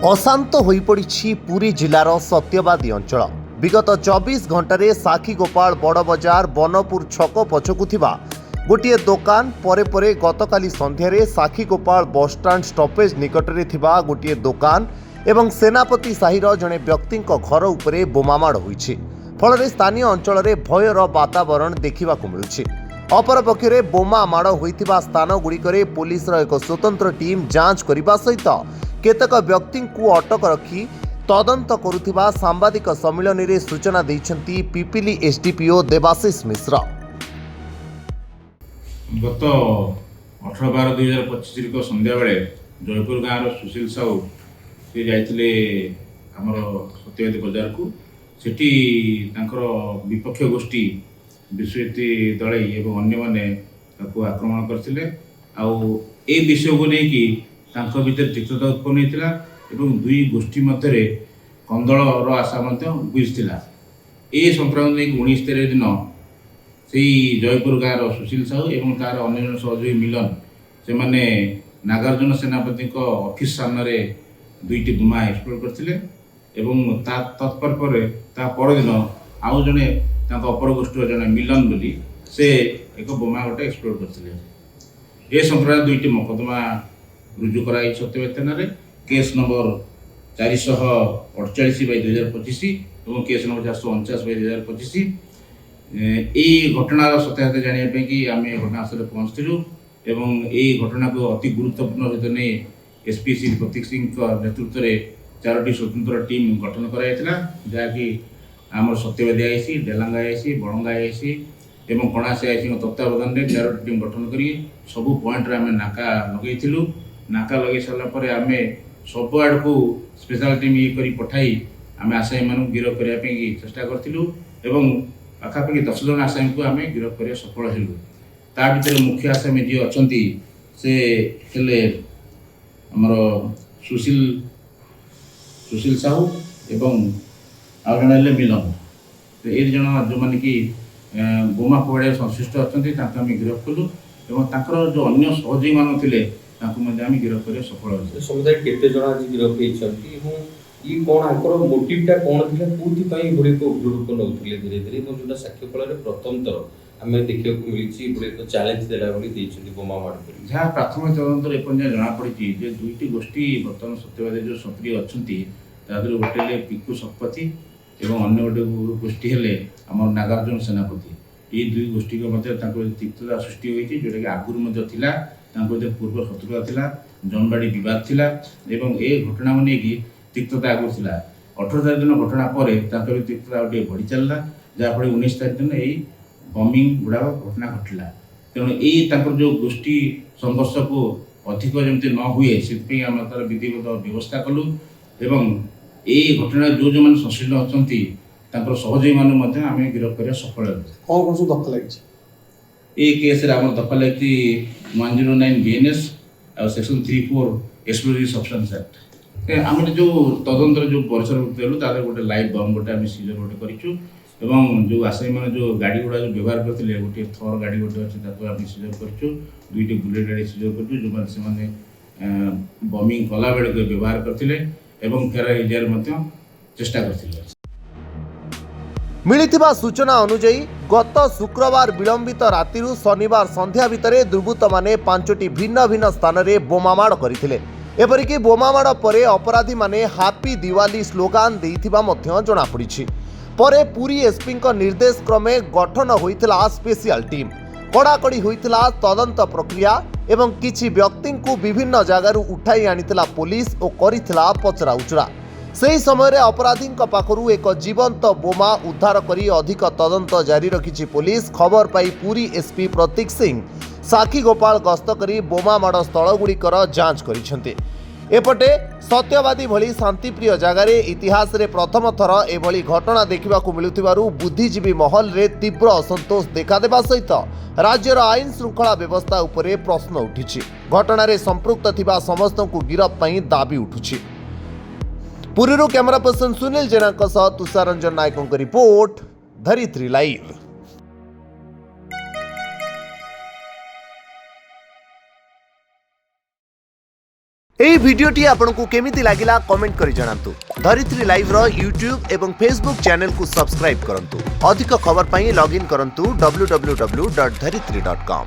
अशांत होई पड़ी पुरी जिलार सत्यवादी अंचल। विगत 24 घंटे साखीगोपाल बड़ बजार बनपुर छक पछकु थिबा गोटे दोकान परे परे गतकाली संध्यारे साखीगोपाल बसस्टाण्ड स्टपेज निकटरे थिबा गोटे दोकान एवं सेनापति साहिर जड़े व्यक्ति घर उपरे बोमामाड़ होइछि। फल स्थानीय अंचल में भयर वातावरण देखा मिलुछि। अपरपक्षे बोमा माड़ होइथिबा स्थान गुड़िकरे पुलिसर एक स्वतंत्र टीम जांच करने सहित केतक व्यक्ति को अटक रखी तदंत करुथिबा सांबादिक सम्मिलन में सूचना देइछंती पिपिली एसडीपीओ देवाशीष मिश्र। गत 18/12/2025 को संध्या बेले जयपुर गाँव सुशील साहू से जाइए आमर सत्यवादी बजार को सेठी तांकर विपक्ष गोष्ठी विश्वजित दलई एवं अन्य माने आक्रमण करथिले। आउ ए विषय को लेकिन तांको भीतर तिक्तता उत्पन्न होता एवं दुई गोष्ठी मध्य कंदलर आशा बुझीला। ए संक्रांत 19 तारीख दिन से जयपुर गाँव सुशील साहू एवं तार अन्य जन सहयोगी मिलन से माने नागार्जुन सेनापति ऑफिस सामने दुईटी बोमा एक्सप्लोड करथिले एवं तत्पर पर दिन आउ जड़े अपर गोष्ठी जड़े मिलन बोली से एक बोमा गोटे एक्सप्लोड करथिले। ए संक्रांत दुईटी मकदमा रुजु कराई सत्यवादी थाना केस नंबर 448/2025 और केस नंबर 449/2025। यही घटनार सत्यासत्य जानापी कि आम घटनास्थल पहुँचलु एवं यही घटना को अति गुरुत्वपूर्ण सहित नहीं एसपी श्री प्रतीक सिंह नेतृत्व में 4टी स्वतंत्र टीम गठन कराइला जहाँकि आम सत्यवादी आईसी डेलांगा आईसी बड़ंगा आईसी एवं कणासी आईसी तत्वावधान में 4टी टीम गठन कर सबू पॉइंट आम नाका लगेलु। नाका लगे सारापर आम सब आड़ को स्पेशल टीम ये करी पठाई आम आसामी मान गिरफ करने चेष्टा करूँ एवं पाखापाखि 10 जन आसामी को आम गिरफ कर सफल हलु। ता भीतर मुख्य आसामी जी अच्छा से हेले आमर सुशील साहू एवं आउ जन मिलन ये जन जो मैंने कि बोमा फोड़े संश्लिष्ट अच्छा गिरफ कलु एवं तांकर जो अन्य सहयोगी मान थे आम गिरफ कर सफल हो। समुदाय केते जन आज गिरफ होइछंती एवं ई कोन आकर मोटिवटा कोन थिला कोथि पई गुडी को ग्रुप को नउथिले धीरे धीरे एवं जोटा साक्ष्यकला रे प्रथम तर हमें देखियो को मिलिछि गुडी को चैलेंज देला बोली देइछंती बोमा मार करी जहाँ प्राथमिक तदंतर एपन जना पड़ी जे दुईटी गोष्ठी बर्तमान सत्यवादी जो सक्रिय अच्छी तादर गोटे पिकू शतपथी एवं अन्य गोटे गोष्ठी हेले आम नागार्जुन सेनापति ये दुई गोष्ठी मध्य तिक्तता सृष्टि होती जोटा कि आगुरी पूर्व शत्रुता थिला जमबाड़ी विवाद थिला एवं ए घटना को लेकिन तिक्तता आगुरी थिला। 18 तारीख दिन घटना पर तिक्तता गोटे बढ़ी चलला जहाँफल 19 तारीख दिन यही बमिंग गुड़ाक घटना घटला। तेणु यही जो गोष्ठी संघर्ष को अधिक जमी न हुए से आम तार विधिवत व्यवस्था कलु एवं यही घटना जो जो मैंने संश्लिष्ट अच्छा सहयोगी मान आम गिरफ कर सफल कौन सब दखल लगी ये केस आम दखल लगी 109 BNS और सेक्शन 34 एक्सप्लोजिव सब्सटेंस एक्ट आम जो तदंतर जो परिसर देलु तार गोटे लाइव बम गोटे आम सीजर गोटे करूँ एवं जो आसामी मैंने जो गाड़ी गुड़ा जो व्यवहार करते गोटे थर गाड़ी गोटे अच्छे आम सीजर करूँ दुईटी बुलेट गाड़ी सीजर करूँ जो मैंने बमिंग कला बेले व्यवहार करते फेरार एरिया चेष्टा करते। मिलिथिबा सूचना अनुଯାयी गत शुक्रवार विलंबित राति शनिवार संध्या भितर दुर्बृत्त माने 5टी भिन्न भिन्न स्थान में बोमामाड़ करथिले। एपरिक बोमामाड़ परे अपराधी माने हापी दिवाली स्लोगान देइथिबा मध्य जणा पड़िछि। परे पुरी एसपी निर्देश क्रमे गठन होइथिला स्पेशल टीम कड़ाकड़ी होइथिला तदंत प्रक्रिया एवं किछि व्यक्ति को विभिन्न जगार उठाई आनिथिला पुलिस और करिथिला पचरा उचरा। ସେହି ସମୟରେ अपराधीଙ୍କ ପାଖରୁ ଏକ ଜୀବନ୍ତ ବୋମା ଉଦ୍ଧାର କରି ଅଧିକ ତଦନ୍ତ ଜାରି ରଖିଛି ପୁଲିସ। ଖବର ପାଇ ପୁରୀ ଏସପି ପ୍ରତୀକ ସିଂ ସାକ୍ଷୀଗୋପାଳ ଗସ୍ତ କରି ବୋମା ମାଡ଼ ସ୍ଥଳଗୁଡ଼ିକର ଯାଞ୍ଚ କରିଛନ୍ତି। ଏପଟେ ସତ୍ୟବାଦୀ ଭଳି ଶାନ୍ତିପ୍ରିୟ ଜାଗାରେ ଇତିହାସରେ ପ୍ରଥମ ଥର ଏଭଳି ଘଟଣା ଦେଖିବାକୁ ମିଳୁଥିବାରୁ ବୁଦ୍ଧିଜୀବୀ ମହଲରେ ତୀବ୍ର ଅସନ୍ତୋଷ ଦେଖାଦେବା ସହିତ ରାଜ୍ୟର ଆଇନ ଶୃଙ୍ଖଳା ବ୍ୟବସ୍ଥା ଉପରେ ପ୍ରଶ୍ନ ଉଠିଛି। ଘଟଣାରେ ସମ୍ପୃକ୍ତ ଥିବା ସମସ୍ତଙ୍କୁ ଗିରଫ ପାଇଁ ଦାବି ଉଠୁଛି। पुरीरू कैमरा पर्सन सुनील जेना तुषार रंजन नायकों की रिपोर्ट धरित्री लाइव। ଏହି ଭିଡିଓଟି ଆପଣଙ୍କୁ କେମିତି ଲାଗିଲା କମେଣ୍ଟ କରି ଜଣାନ୍ତୁ। ଧରିତ୍ରୀ ଲାଇଭ୍ ର ୟୁଟ୍ୟୁବ୍ ଏବଂ ଫେସବୁକ୍ ଚ୍ୟାନେଲକୁ ସବସ୍କ୍ରାଇବ୍ କରନ୍ତୁ। ଅଧିକ ଖବର ପାଇଁ ଲଗ୍ଇନ୍ କରନ୍ତୁ www.dharitri.com।